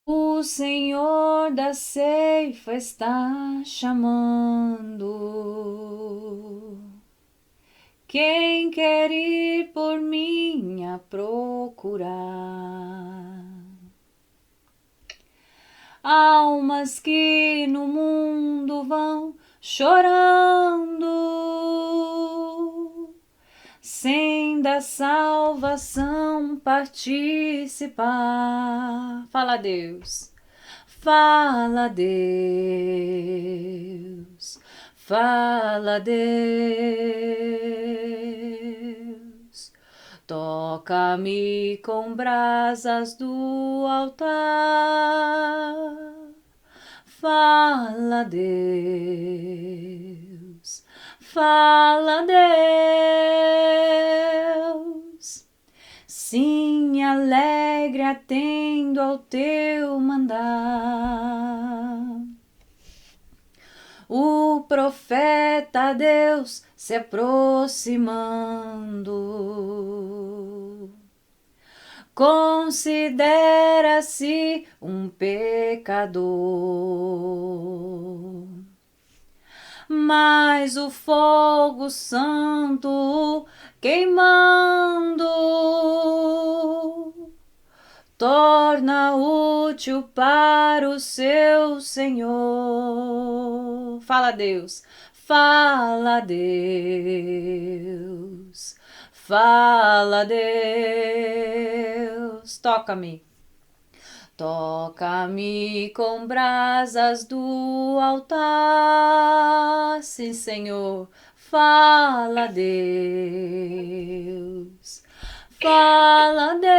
O Senhor da ceifa está chamando. Quem quer ir por mim a procurar? Almas que no mundo vão chorando, sem da salvação participar. Fala, Deus. Fala, Deus. Fala, Deus. Toca-me com brasas do altar. Fala, Deus. Fala, Deus. Sim, alegre atendo ao teu mandar. O profeta Deus se aproximando, considera-se um pecador, mas o fogo santo queimando torna útil para o seu Senhor. Fala, Deus. Fala, Deus. Fala, Deus. Toca-me. Toca-me com brasas do altar. Sim, Senhor. Fala, Deus. Fala, Deus.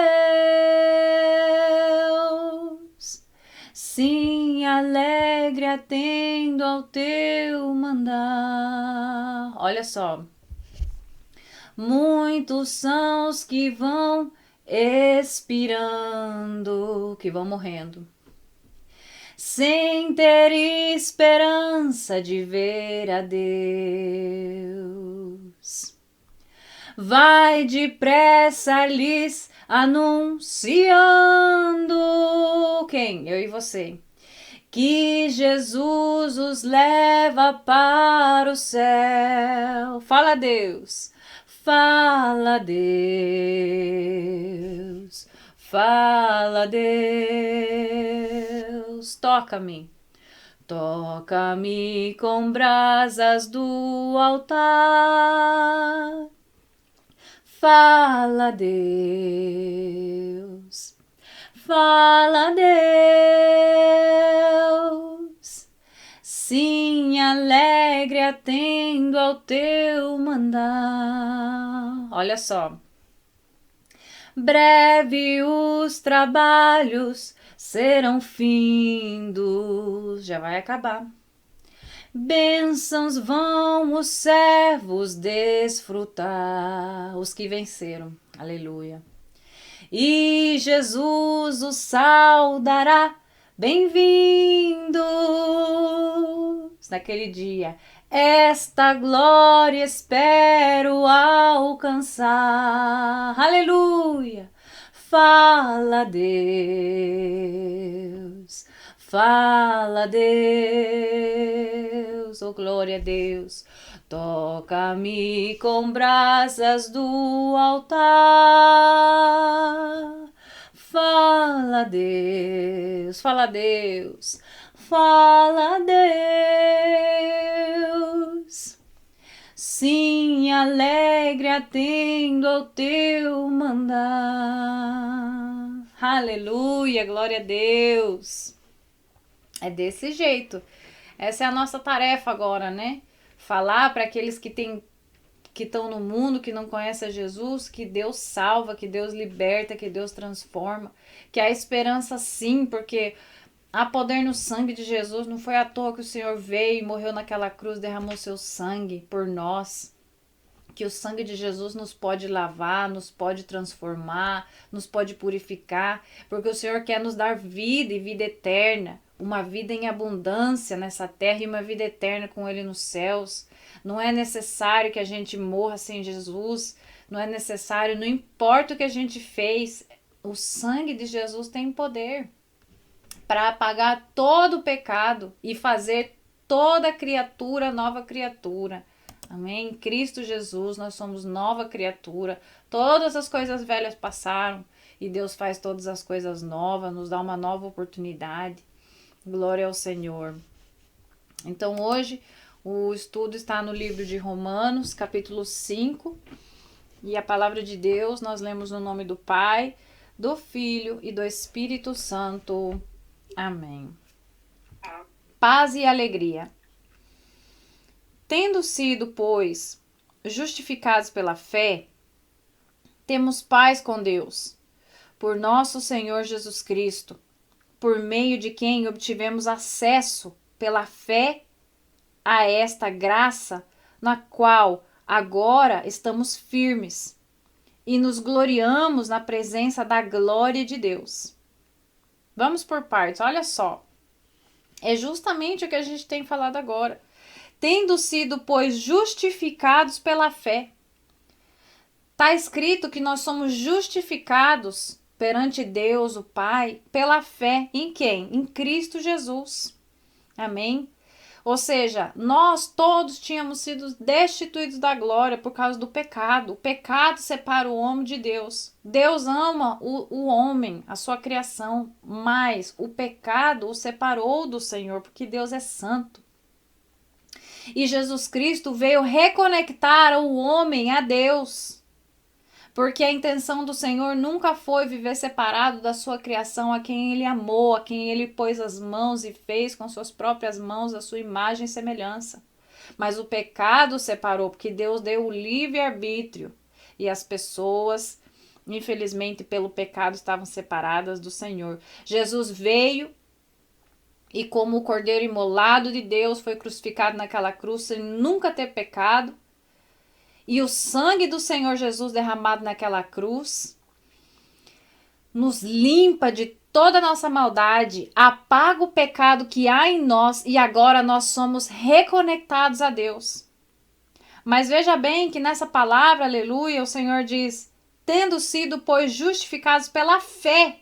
Sim, alegre atendo ao teu mandar. Olha só. Muitos são os que vão expirando, que vão morrendo, sem ter esperança de ver a Deus. Vai depressa lhes anunciando, quem? Eu e você, que Jesus os leva para o céu. Fala, Deus. Fala, Deus. Fala, Deus. Toca-me. Toca-me com brasas do altar. Fala, Deus. Fala, Deus. Sim, alegre atendo ao teu mandar. Olha só. Breve os trabalhos serão findos. Já vai acabar. Bênçãos vão os servos desfrutar, os que venceram. Aleluia. E Jesus os saudará, bem-vindos naquele dia. Esta glória espero alcançar. Aleluia. Fala, Deus. Fala, Deus. Oh, glória a Deus. Toca-me com brasas do altar. Fala, Deus. Fala, Deus. Fala, Deus. Sim, alegre atendo ao teu mandar. Aleluia, glória a Deus. É desse jeito. Essa é a nossa tarefa agora, né? Falar para aqueles que estão no mundo, que não conhecem a Jesus, que Deus salva, que Deus liberta, que Deus transforma, que há esperança sim, porque há poder no sangue de Jesus. Não foi à toa que o Senhor veio e morreu naquela cruz, derramou seu sangue por nós. Que o sangue de Jesus nos pode lavar, nos pode transformar, nos pode purificar, porque o Senhor quer nos dar vida e vida eterna, uma vida em abundância nessa terra e uma vida eterna com Ele nos céus. Não é necessário que a gente morra sem Jesus, não é necessário, não importa o que a gente fez, o sangue de Jesus tem poder. para apagar todo o pecado e fazer toda criatura nova criatura. Amém? Em Cristo Jesus nós somos nova criatura. Todas as coisas velhas passaram e Deus faz todas as coisas novas, nos dá uma nova oportunidade. Glória ao Senhor. Então hoje o estudo está no livro de Romanos, capítulo 5. E a palavra de Deus nós lemos no nome do Pai, do Filho e do Espírito Santo. Amém. Paz e alegria. Tendo sido, pois, justificados pela fé, temos paz com Deus, por nosso Senhor Jesus Cristo, por meio de quem obtivemos acesso pela fé a esta graça, na qual agora estamos firmes e nos gloriamos na presença da glória de Deus. Vamos por partes, olha só. É justamente o que a gente tem falado agora. Tendo sido, pois, justificados pela fé. Está escrito que nós somos justificados perante Deus, o Pai, pela fé em quem? Em Cristo Jesus. Amém? Ou seja, nós todos tínhamos sido destituídos da glória por causa do pecado. O pecado separa o homem de Deus. Deus ama o homem, a sua criação, mas o pecado o separou do Senhor, porque Deus é santo. E Jesus Cristo veio reconectar o homem a Deus. Porque a intenção do Senhor nunca foi viver separado da sua criação, a quem Ele amou, a quem Ele pôs as mãos e fez com suas próprias mãos a sua imagem e semelhança. Mas o pecado separou, porque Deus deu o livre-arbítrio. E as pessoas, infelizmente, pelo pecado, estavam separadas do Senhor. Jesus veio e como o cordeiro imolado de Deus foi crucificado naquela cruz sem nunca ter pecado. E o sangue do Senhor Jesus derramado naquela cruz nos limpa de toda a nossa maldade, apaga o pecado que há em nós e agora nós somos reconectados a Deus. Mas veja bem que nessa palavra, aleluia, o Senhor diz, tendo sido, pois, justificados pela fé.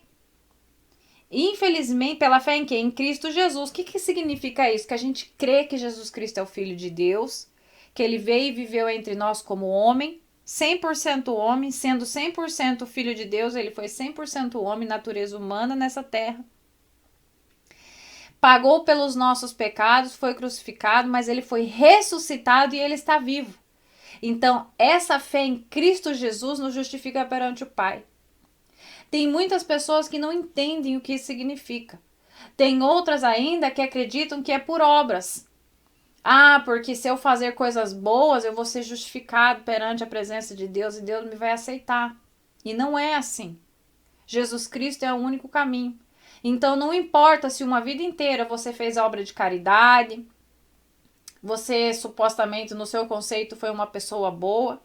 Infelizmente, pela fé em quem? Em Cristo Jesus. O que significa isso? Que a gente crê que Jesus Cristo é o Filho de Deus, que Ele veio e viveu entre nós como homem, 100% homem, sendo 100% Filho de Deus, Ele foi 100% homem, natureza humana nessa terra. Pagou pelos nossos pecados, foi crucificado, mas Ele foi ressuscitado e Ele está vivo. Então, essa fé em Cristo Jesus nos justifica perante o Pai. Tem muitas pessoas que não entendem o que isso significa. Tem outras ainda que acreditam que é por obras. Ah, porque se eu fazer coisas boas, eu vou ser justificado perante a presença de Deus e Deus me vai aceitar. E não é assim. Jesus Cristo é o único caminho. Então não importa se uma vida inteira você fez obra de caridade, você supostamente no seu conceito foi uma pessoa boa,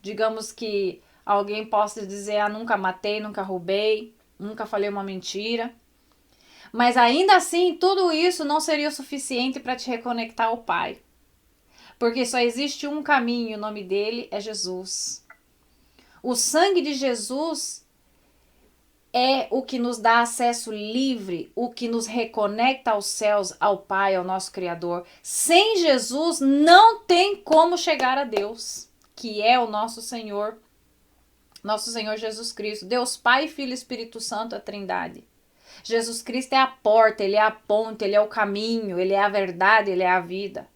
digamos que alguém possa dizer, ah, nunca matei, nunca roubei, nunca falei uma mentira. Mas ainda assim, tudo isso não seria o suficiente para te reconectar ao Pai. Porque só existe um caminho, o nome dele é Jesus. O sangue de Jesus é o que nos dá acesso livre, o que nos reconecta aos céus, ao Pai, ao nosso Criador. Sem Jesus, não tem como chegar a Deus, que é o nosso Senhor Jesus Cristo. Deus Pai, Filho e Espírito Santo, a Trindade. Jesus Cristo é a porta, Ele é a ponte, Ele é o caminho, Ele é a verdade, Ele é a vida.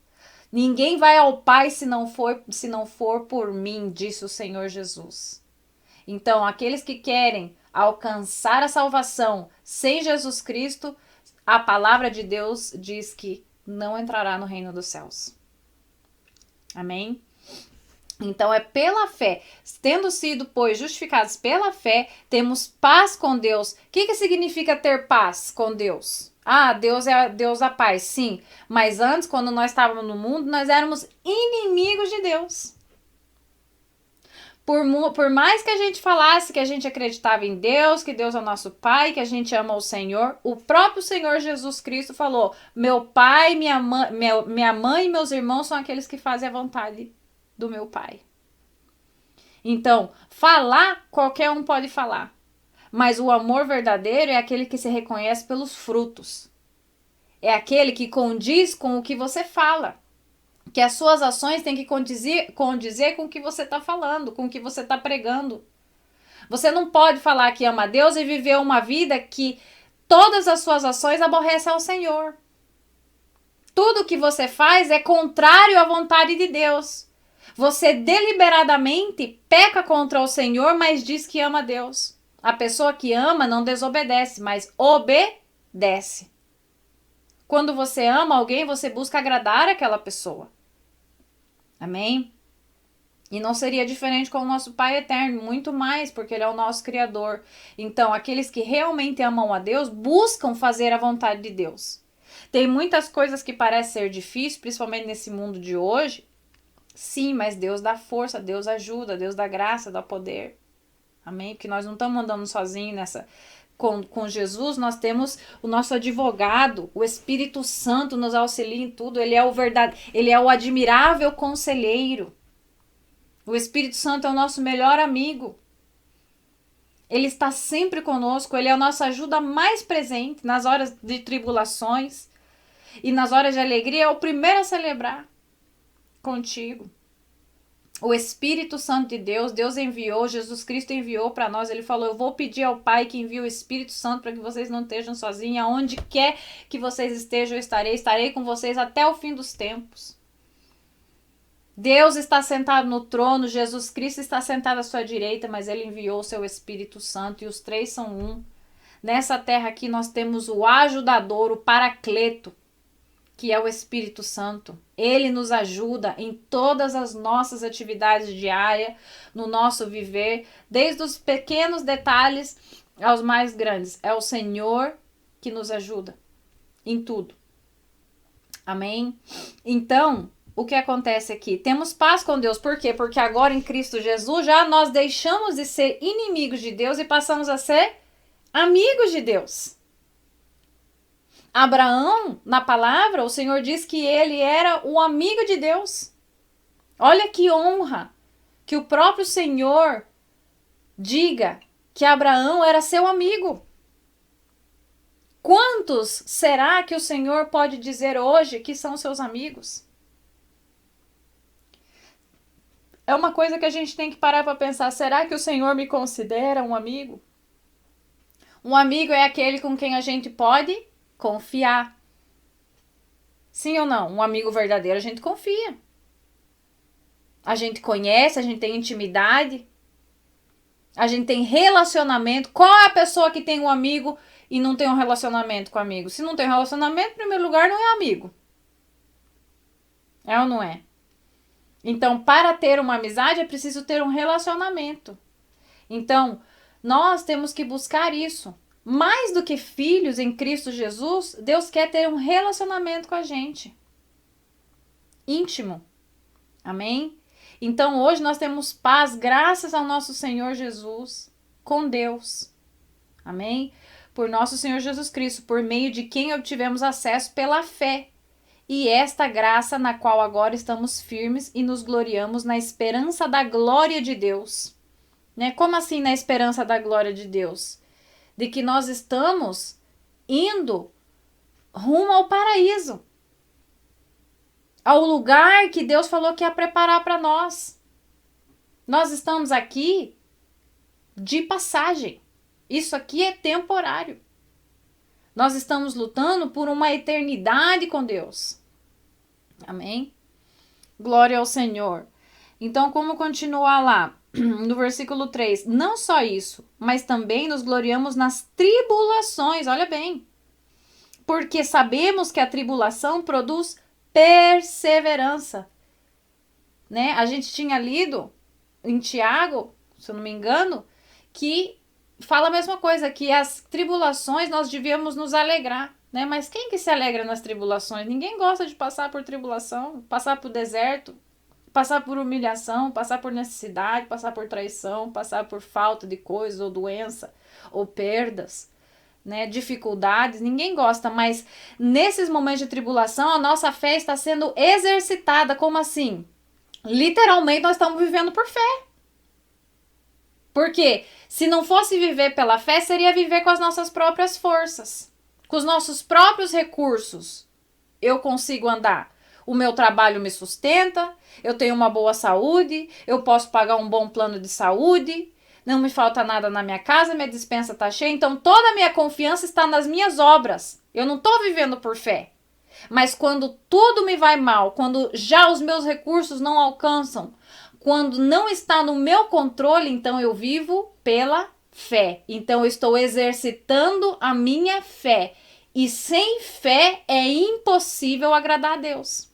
Ninguém vai ao Pai se não for por mim, disse o Senhor Jesus. Então, aqueles que querem alcançar a salvação sem Jesus Cristo, a palavra de Deus diz que não entrará no reino dos céus. Amém? Então é pela fé, tendo sido, pois, justificados pela fé, temos paz com Deus. O que significa ter paz com Deus? Ah, Deus é Deus da paz, sim. Mas antes, quando nós estávamos no mundo, nós éramos inimigos de Deus. Por mais que a gente falasse que a gente acreditava em Deus, que Deus é o nosso Pai, que a gente ama o Senhor, o próprio Senhor Jesus Cristo falou, meu pai, minha mãe e meus irmãos são aqueles que fazem a vontade do meu Pai. Então, falar, qualquer um pode falar. Mas o amor verdadeiro é aquele que se reconhece pelos frutos. É aquele que condiz com o que você fala. Que as suas ações têm que condizer com o que você está falando, com o que você está pregando. Você não pode falar que ama a Deus e viver uma vida que todas as suas ações aborrecem ao Senhor. Tudo que você faz é contrário à vontade de Deus. Você deliberadamente peca contra o Senhor, mas diz que ama a Deus. A pessoa que ama não desobedece, mas obedece. Quando você ama alguém, você busca agradar aquela pessoa. Amém? E não seria diferente com o nosso Pai Eterno, muito mais, porque Ele é o nosso Criador. Então, aqueles que realmente amam a Deus, buscam fazer a vontade de Deus. Tem muitas coisas que parecem ser difíceis, principalmente nesse mundo de hoje. Sim, mas Deus dá força, Deus ajuda, Deus dá graça, dá poder. Amém? Porque nós não estamos andando sozinhos nessa... Com Jesus, nós temos o nosso advogado, o Espírito Santo nos auxilia em tudo. Ele é o admirável conselheiro. O Espírito Santo é o nosso melhor amigo. Ele está sempre conosco, ele é a nossa ajuda mais presente nas horas de tribulações e nas horas de alegria, é o primeiro a celebrar contigo. O Espírito Santo de Deus, Deus enviou, Jesus Cristo enviou para nós, ele falou, eu vou pedir ao Pai que envie o Espírito Santo para que vocês não estejam sozinhos, aonde quer que vocês estejam, eu estarei com vocês até o fim dos tempos. Deus está sentado no trono, Jesus Cristo está sentado à sua direita, mas ele enviou o seu Espírito Santo e os três são um. Nessa terra aqui nós temos o ajudador, o paracleto, que é o Espírito Santo. Ele nos ajuda em todas as nossas atividades diárias, no nosso viver, desde os pequenos detalhes aos mais grandes. É o Senhor que nos ajuda em tudo. Amém? Então, o que acontece aqui? Temos paz com Deus. Por quê? Porque agora em Cristo Jesus já nós deixamos de ser inimigos de Deus e passamos a ser amigos de Deus. Abraão, na palavra, o Senhor diz que ele era o amigo de Deus. Olha que honra que o próprio Senhor diga que Abraão era seu amigo. Quantos será que o Senhor pode dizer hoje que são seus amigos? É uma coisa que a gente tem que parar para pensar. Será que o Senhor me considera um amigo? Um amigo é aquele com quem a gente pode confiar. Sim ou não? Um amigo verdadeiro a gente confia. A gente conhece, a gente tem intimidade. A gente tem relacionamento. Qual é a pessoa que tem um amigo e não tem um relacionamento com o amigo? Se não tem relacionamento, em primeiro lugar, não é amigo. É ou não é? Então, para ter uma amizade, é preciso ter um relacionamento. Então, nós temos que buscar isso. Mais do que filhos em Cristo Jesus, Deus quer ter um relacionamento com a gente. Íntimo. Amém? Então, hoje nós temos paz graças ao nosso Senhor Jesus com Deus. Amém? Por nosso Senhor Jesus Cristo, por meio de quem obtivemos acesso pela fé. E esta graça na qual agora estamos firmes e nos gloriamos na esperança da glória de Deus. Né? Como assim na esperança da glória de Deus? De que nós estamos indo rumo ao paraíso. Ao lugar que Deus falou que ia preparar para nós. Nós estamos aqui de passagem. Isso aqui é temporário. Nós estamos lutando por uma eternidade com Deus. Amém? Glória ao Senhor. Então, como continuar lá? No versículo 3. Não só isso, mas também nos gloriamos nas tribulações. Olha bem. Porque sabemos que a tribulação produz perseverança. Né? A gente tinha lido em Tiago, se eu não me engano, que fala a mesma coisa, que as tribulações nós devíamos nos alegrar, né? Mas quem que se alegra nas tribulações? Ninguém gosta de passar por tribulação, passar por deserto, passar por humilhação, passar por necessidade, passar por traição, passar por falta de coisa, ou doença, ou perdas, né? Dificuldades, ninguém gosta, mas nesses momentos de tribulação, a nossa fé está sendo exercitada. Como assim? Literalmente nós estamos vivendo por fé. Porque se não fosse viver pela fé, seria viver com as nossas próprias forças, com os nossos próprios recursos. Eu consigo andar. O meu trabalho me sustenta, eu tenho uma boa saúde, eu posso pagar um bom plano de saúde, não me falta nada na minha casa, minha despensa está cheia, então toda a minha confiança está nas minhas obras. Eu não estou vivendo por fé. Mas quando tudo me vai mal, quando já os meus recursos não alcançam, quando não está no meu controle, então eu vivo pela fé. Então eu estou exercitando a minha fé. E sem fé é impossível agradar a Deus.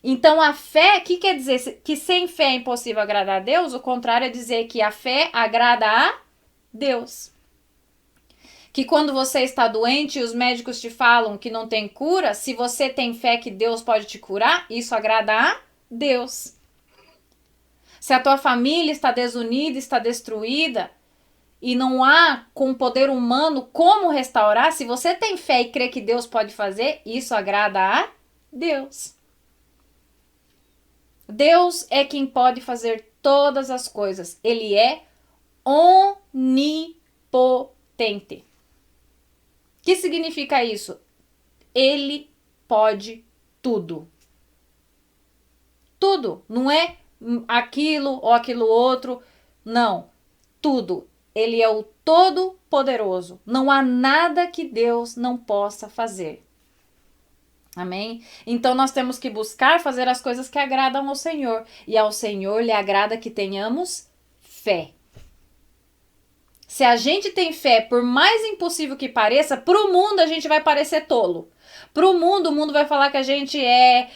Então a fé, o que quer dizer? Que sem fé é impossível agradar a Deus? O contrário é dizer que a fé agrada a Deus. Que quando você está doente e os médicos te falam que não tem cura, se você tem fé que Deus pode te curar, isso agrada a Deus. Se a tua família está desunida, está destruída, e não há com poder humano como restaurar, se você tem fé e crê que Deus pode fazer, isso agrada a Deus. Deus é quem pode fazer todas as coisas. Ele é onipotente. O que significa isso? Ele pode tudo. Tudo. Não é aquilo ou aquilo outro. Não. Tudo. Ele é o Todo-Poderoso. Não há nada que Deus não possa fazer. Amém? Então nós temos que buscar fazer as coisas que agradam ao Senhor. E ao Senhor lhe agrada que tenhamos fé. Se a gente tem fé, por mais impossível que pareça, pro mundo a gente vai parecer tolo. Pro mundo, o mundo vai falar que a gente é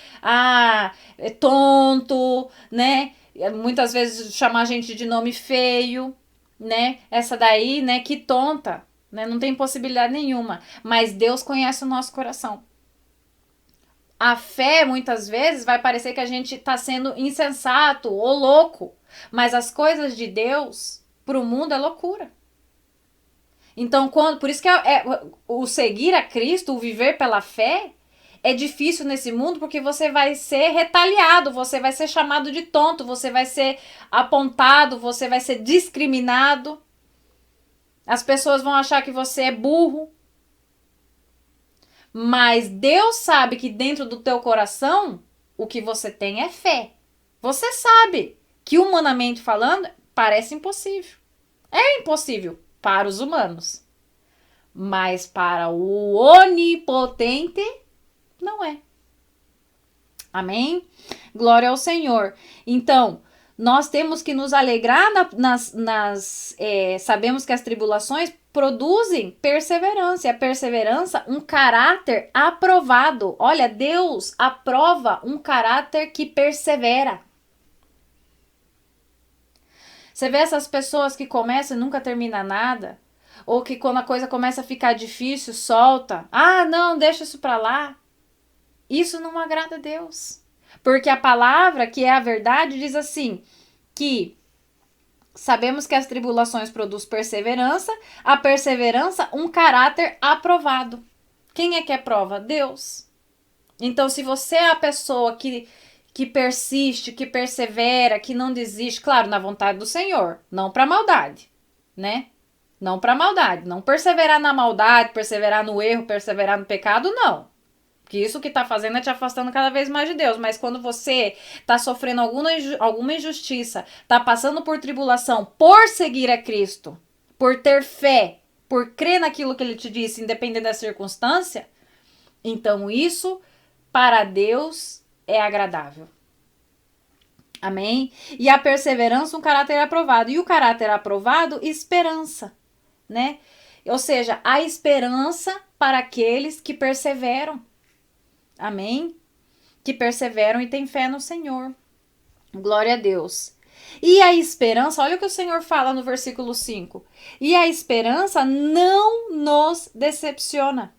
tonto, né? Muitas vezes chamar a gente de nome feio, né? Essa daí, né? Que tonta, né? Não tem possibilidade nenhuma. Mas Deus conhece o nosso coração. A fé, muitas vezes, vai parecer que a gente está sendo insensato ou louco. Mas as coisas de Deus, pro mundo, é loucura. Então, por isso que o seguir a Cristo, o viver pela fé, é difícil nesse mundo porque você vai ser retaliado, você vai ser chamado de tonto, você vai ser apontado, você vai ser discriminado. As pessoas vão achar que você é burro. Mas Deus sabe que dentro do teu coração, o que você tem é fé. Você sabe que, humanamente falando, parece impossível. É impossível para os humanos. Mas para o onipotente, não é. Amém? Glória ao Senhor. Então, nós temos que nos alegrar sabemos que as tribulações produzem perseverança. E a perseverança, um caráter aprovado. Olha, Deus aprova um caráter que persevera. Você vê essas pessoas que começam e nunca termina nada? Ou que quando a coisa começa a ficar difícil, solta. Ah, não, deixa isso pra lá. Isso não agrada a Deus. Porque a palavra, que é a verdade, diz assim, que sabemos que as tribulações produzem perseverança, a perseverança, um caráter aprovado. Quem é que aprova? Deus. Então, se você é a pessoa que persiste, que persevera, que não desiste, claro, na vontade do Senhor, não para maldade, né? Não para maldade, não perseverar na maldade, perseverar no erro, perseverar no pecado, não. Porque isso que tá fazendo é te afastando cada vez mais de Deus. Mas quando você tá sofrendo alguma injustiça, tá passando por tribulação, por seguir a Cristo, por ter fé, por crer naquilo que Ele te disse, independente da circunstância, então isso, para Deus, é agradável. Amém? E a perseverança, um caráter aprovado. E o caráter aprovado, esperança, né? Ou seja, a esperança para aqueles que perseveram. Amém? Que perseveram e têm fé no Senhor. Glória a Deus. E a esperança, olha o que o Senhor fala no versículo 5. E a esperança não nos decepciona.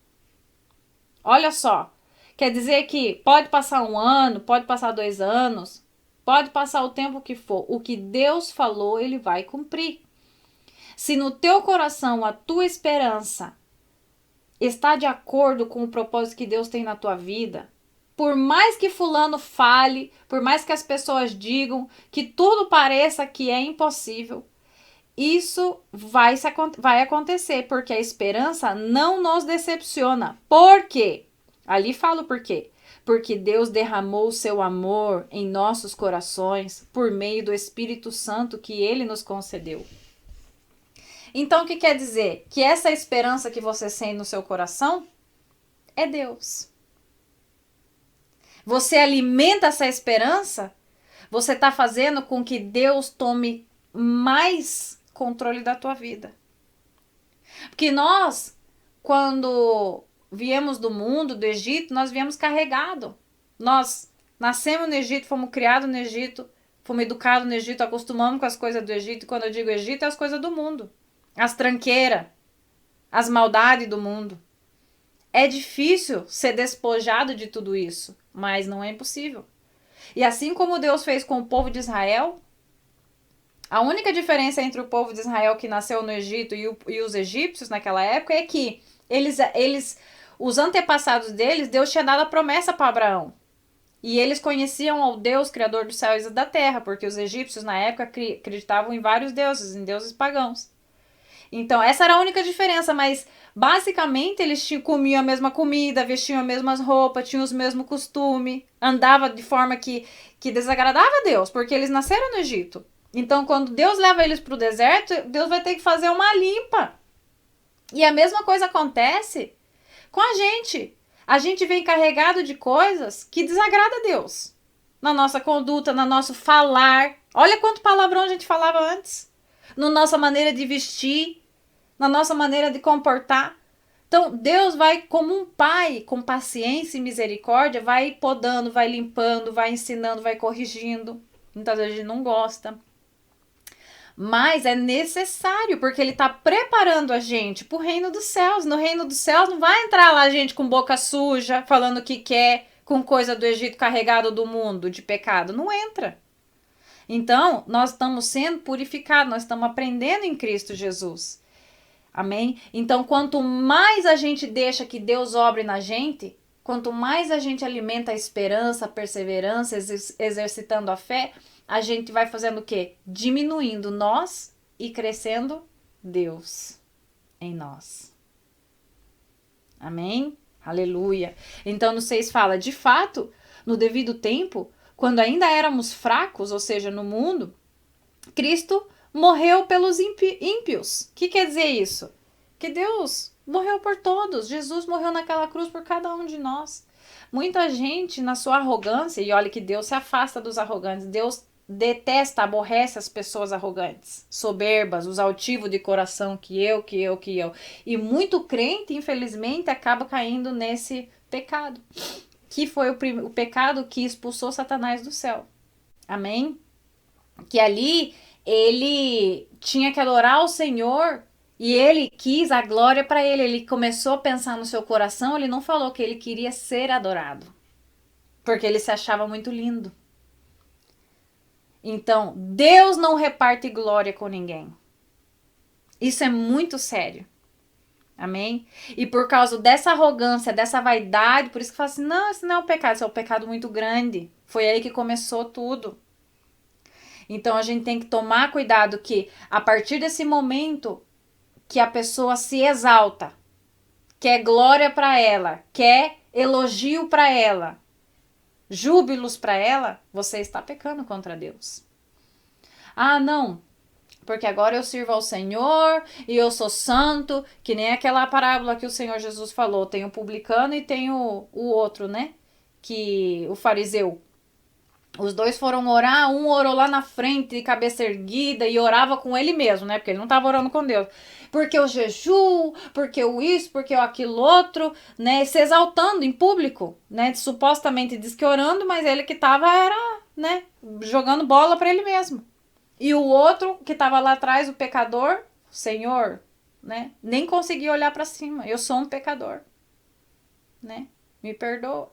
Olha só. Quer dizer que pode passar 1 ano, pode passar 2 anos, pode passar o tempo que for. O que Deus falou, Ele vai cumprir. Se no teu coração a tua esperança está de acordo com o propósito que Deus tem na tua vida, Por mais que fulano fale, por mais que as pessoas digam, que tudo pareça que é impossível, isso vai acontecer, porque a esperança não nos decepciona. Por quê? Ali fala o porquê. Porque Deus derramou o seu amor em nossos corações por meio do Espírito Santo que Ele nos concedeu. Então, o que quer dizer? Que essa esperança que você sente no seu coração é Deus. Você alimenta essa esperança, você está fazendo com que Deus tome mais controle da tua vida. Porque nós, quando viemos do mundo, do Egito, nós viemos carregado. Nós nascemos no Egito, fomos criados no Egito, fomos educados no Egito, acostumamos com as coisas do Egito. E quando eu digo Egito, é as coisas do mundo. As tranqueiras, as maldades do mundo. É difícil ser despojado de tudo isso, mas não é impossível. E assim como Deus fez com o povo de Israel, a única diferença entre o povo de Israel que nasceu no Egito e os egípcios naquela época é que os antepassados deles, Deus tinha dado a promessa para Abraão. E eles conheciam ao Deus, Criador dos céus e da terra, porque os egípcios na época acreditavam em vários deuses, em deuses pagãos. Então, essa era a única diferença, mas basicamente eles comiam a mesma comida, vestiam as mesmas roupas, tinham os mesmos costumes, andavam de forma que desagradava a Deus, porque eles nasceram no Egito. Então, quando Deus leva eles para o deserto, Deus vai ter que fazer uma limpa. E a mesma coisa acontece com a gente. A gente vem carregado de coisas que desagradam a Deus. Na nossa conduta, no nosso falar. Olha quanto palavrão a gente falava antes. Na nossa maneira de vestir, na nossa maneira de comportar. Então, Deus vai, como um pai, com paciência e misericórdia, vai podando, vai limpando, vai ensinando, vai corrigindo. Muitas vezes a gente não gosta. Mas é necessário, porque ele está preparando a gente para o reino dos céus. No reino dos céus não vai entrar lá gente com boca suja, falando o que quer, com coisa do Egito carregado do mundo, de pecado. Não entra. Então, nós estamos sendo purificados, nós estamos aprendendo em Cristo Jesus. Amém? Então, quanto mais a gente deixa que Deus obre na gente, quanto mais a gente alimenta a esperança, a perseverança, exercitando a fé, a gente vai fazendo o quê? Diminuindo nós e crescendo Deus em nós. Amém? Aleluia. Então, no 6 fala, de fato, no devido tempo, quando ainda éramos fracos, ou seja, no mundo, Cristo morreu pelos ímpios. O que quer dizer isso? Que Deus morreu por todos. Jesus morreu naquela cruz por cada um de nós. Muita gente, na sua arrogância, e olha que Deus se afasta dos arrogantes, Deus detesta, aborrece as pessoas arrogantes, soberbas, os altivos de coração, que eu. E muito crente, infelizmente, acaba caindo nesse pecado, que foi o pecado que expulsou Satanás do céu. Amém? Que ali ele tinha que adorar o Senhor e ele quis a glória para ele. Ele começou a pensar no seu coração, ele não falou que ele queria ser adorado, porque ele se achava muito lindo. Então, Deus não reparte glória com ninguém. Isso é muito sério. Amém? E por causa dessa arrogância, dessa vaidade, por isso que fala assim, não, isso não é um pecado, isso é um pecado muito grande. Foi aí que começou tudo. Então, a gente tem que tomar cuidado que, a partir desse momento que a pessoa se exalta, quer glória para ela, quer elogio para ela, júbilos para ela, você está pecando contra Deus. Ah, não, porque agora eu sirvo ao Senhor e eu sou santo, que nem aquela parábola que o Senhor Jesus falou, tem o publicano e tem o outro, né? Que o fariseu. Os dois foram orar, um orou lá na frente, de cabeça erguida, e orava com ele mesmo, né? Porque ele não estava orando com Deus. Porque o jejum, porque o isso, porque o aquilo outro, né? Se exaltando em público, né? Supostamente diz que orando, mas ele que estava era, né? Jogando bola para ele mesmo. E o outro que estava lá atrás, o pecador, Senhor, né? Nem conseguia olhar para cima. Eu sou um pecador, né? Me perdoa.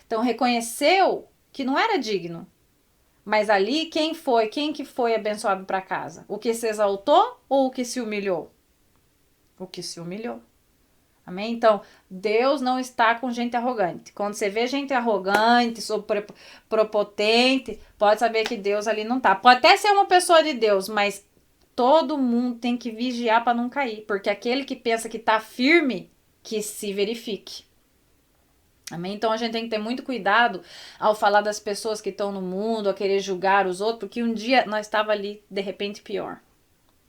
Então reconheceu que não era digno. Mas ali, quem que foi abençoado para casa? O que se exaltou ou o que se humilhou? O que se humilhou. Amém? Então, Deus não está com gente arrogante. Quando você vê gente arrogante, prepotente, pode saber que Deus ali não tá. Pode até ser uma pessoa de Deus, mas todo mundo tem que vigiar para não cair. Porque aquele que pensa que tá firme, que se verifique. Amém? Então a gente tem que ter muito cuidado ao falar das pessoas que estão no mundo, a querer julgar os outros, porque um dia nós estava ali, de repente, pior.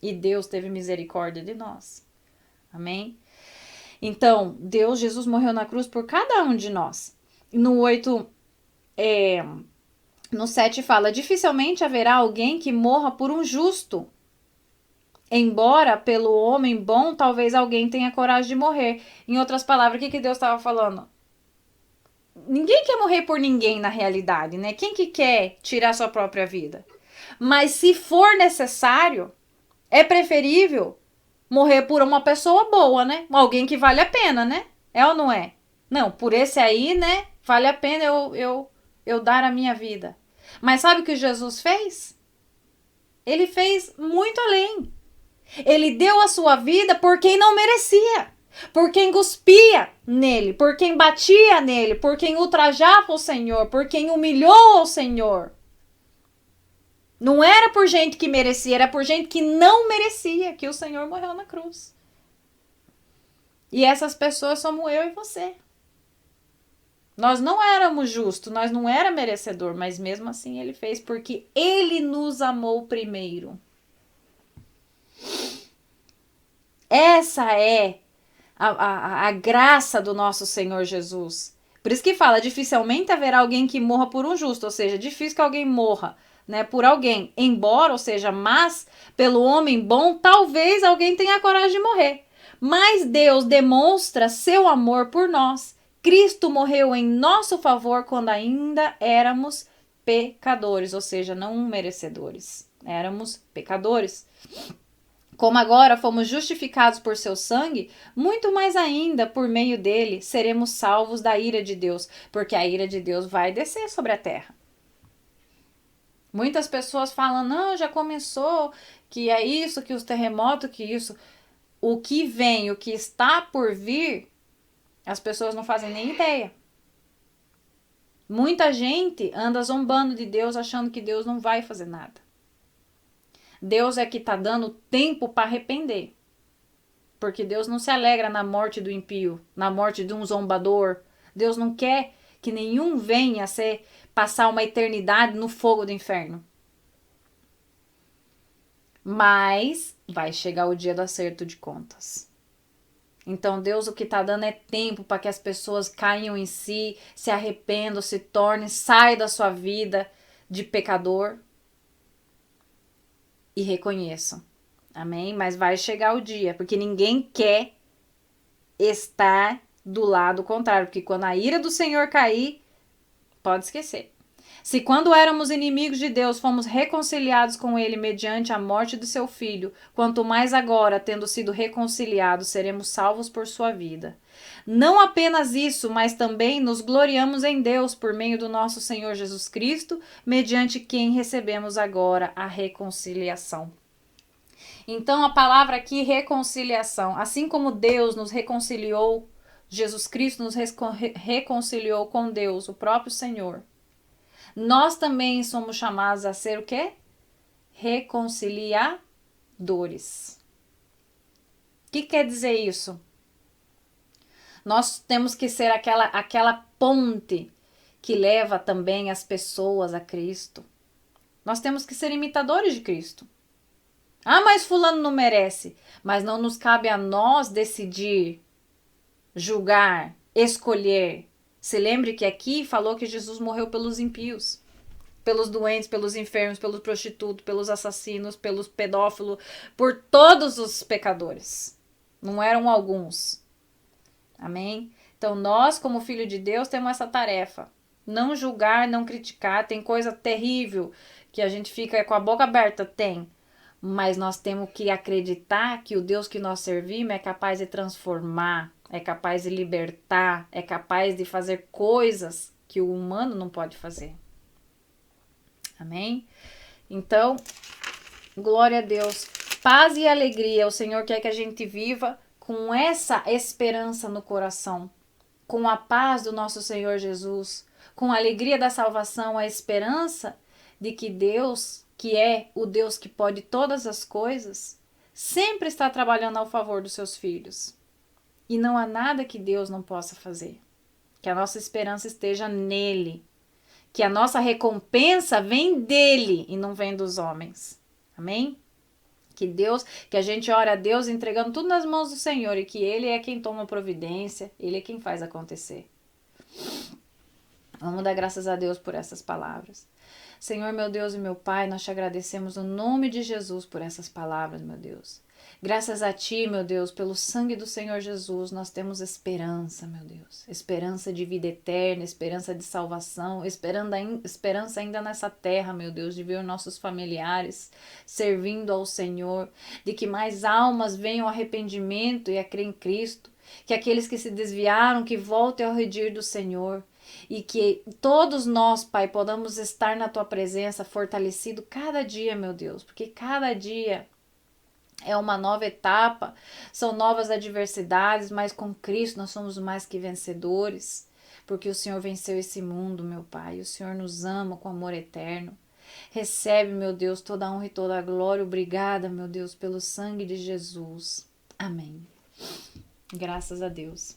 E Deus teve misericórdia de nós. Amém? Então, Jesus morreu na cruz por cada um de nós. No 7 fala, dificilmente haverá alguém que morra por um justo. Embora pelo homem bom, talvez alguém tenha coragem de morrer. Em outras palavras, o que Deus estava falando? Ninguém quer morrer por ninguém na realidade, né? Quem que quer tirar sua própria vida? Mas se for necessário, é preferível morrer por uma pessoa boa, né? Alguém que vale a pena, né? É ou não é? Não, por esse aí, né? Vale a pena eu dar a minha vida. Mas sabe o que Jesus fez? Ele fez muito além. Ele deu a sua vida por quem não merecia. Por quem cuspia nele, por quem batia nele, por quem ultrajava o Senhor, por quem humilhou o Senhor. Não era por gente que merecia, era por gente que não merecia que o Senhor morreu na cruz. E essas pessoas somos eu e você. Nós não éramos justos, nós não era merecedor, mas mesmo assim ele fez porque ele nos amou primeiro. Essa é a graça do nosso Senhor Jesus. Por isso que fala, dificilmente haverá alguém que morra por um justo, ou seja, difícil que alguém morra, né, por alguém. Embora, ou seja, mas pelo homem bom, talvez alguém tenha coragem de morrer. Mas Deus demonstra seu amor por nós. Cristo morreu em nosso favor quando ainda éramos pecadores, ou seja, não merecedores. Éramos pecadores. Como agora fomos justificados por seu sangue, muito mais ainda por meio dele seremos salvos da ira de Deus, porque a ira de Deus vai descer sobre a terra. Muitas pessoas falam, não, já começou, que é isso, que os terremotos, que isso. O que vem, o que está por vir, as pessoas não fazem nem ideia. Muita gente anda zombando de Deus, achando que Deus não vai fazer nada. Deus é que está dando tempo para arrepender. Porque Deus não se alegra na morte do ímpio, na morte de um zombador. Deus não quer que nenhum venha passar uma eternidade no fogo do inferno. Mas vai chegar o dia do acerto de contas. Então Deus o que está dando é tempo para que as pessoas caiam em si, se arrependam, se tornem, saiam da sua vida de pecador e reconheçam. Amém? Mas vai chegar o dia, porque ninguém quer estar do lado contrário, porque quando a ira do Senhor cair, pode esquecer. Se quando éramos inimigos de Deus, fomos reconciliados com ele mediante a morte do seu filho, quanto mais agora, tendo sido reconciliados, seremos salvos por sua vida. Não apenas isso, mas também nos gloriamos em Deus por meio do nosso Senhor Jesus Cristo, mediante quem recebemos agora a reconciliação. Então a palavra aqui, reconciliação, assim como Deus nos reconciliou, Jesus Cristo nos reconciliou com Deus, o próprio Senhor. Nós também somos chamados a ser o quê? Reconciliadores. O que quer dizer isso? Nós temos que ser aquela ponte que leva também as pessoas a Cristo. Nós temos que ser imitadores de Cristo. Ah, mas fulano não merece. Mas não nos cabe a nós decidir, julgar, escolher. Se lembre que aqui falou que Jesus morreu pelos ímpios, pelos doentes, pelos enfermos, pelos prostitutos, pelos assassinos, pelos pedófilos, por todos os pecadores. Não eram alguns. Amém? Então nós, como filho de Deus, temos essa tarefa. Não julgar, não criticar. Tem coisa terrível que a gente fica com a boca aberta. Tem. Mas nós temos que acreditar que o Deus que nós servimos é capaz de transformar, é capaz de libertar, é capaz de fazer coisas que o humano não pode fazer. Amém? Então, glória a Deus. Paz e alegria. O Senhor quer que a gente viva com essa esperança no coração, com a paz do nosso Senhor Jesus, com a alegria da salvação, a esperança de que Deus, que é o Deus que pode todas as coisas, sempre está trabalhando ao favor dos seus filhos. E não há nada que Deus não possa fazer. Que a nossa esperança esteja nele. Que a nossa recompensa vem dele e não vem dos homens. Amém? Que a gente ora a Deus entregando tudo nas mãos do Senhor e que ele é quem toma providência, ele é quem faz acontecer. Vamos dar graças a Deus por essas palavras. Senhor, meu Deus e meu Pai, nós te agradecemos no nome de Jesus por essas palavras, meu Deus. Graças a Ti, meu Deus, pelo sangue do Senhor Jesus, nós temos esperança, meu Deus. Esperança de vida eterna, esperança de salvação, esperança ainda nessa terra, meu Deus, de ver nossos familiares servindo ao Senhor, de que mais almas venham ao arrependimento e a crer em Cristo, que aqueles que se desviaram, que voltem ao redil do Senhor. E que todos nós, Pai, podamos estar na Tua presença fortalecido cada dia, meu Deus, porque cada dia é uma nova etapa, são novas adversidades, mas com Cristo nós somos mais que vencedores, porque o Senhor venceu esse mundo, meu Pai, o Senhor nos ama com amor eterno. Recebe, meu Deus, toda a honra e toda a glória. Obrigada, meu Deus, pelo sangue de Jesus. Amém. Graças a Deus.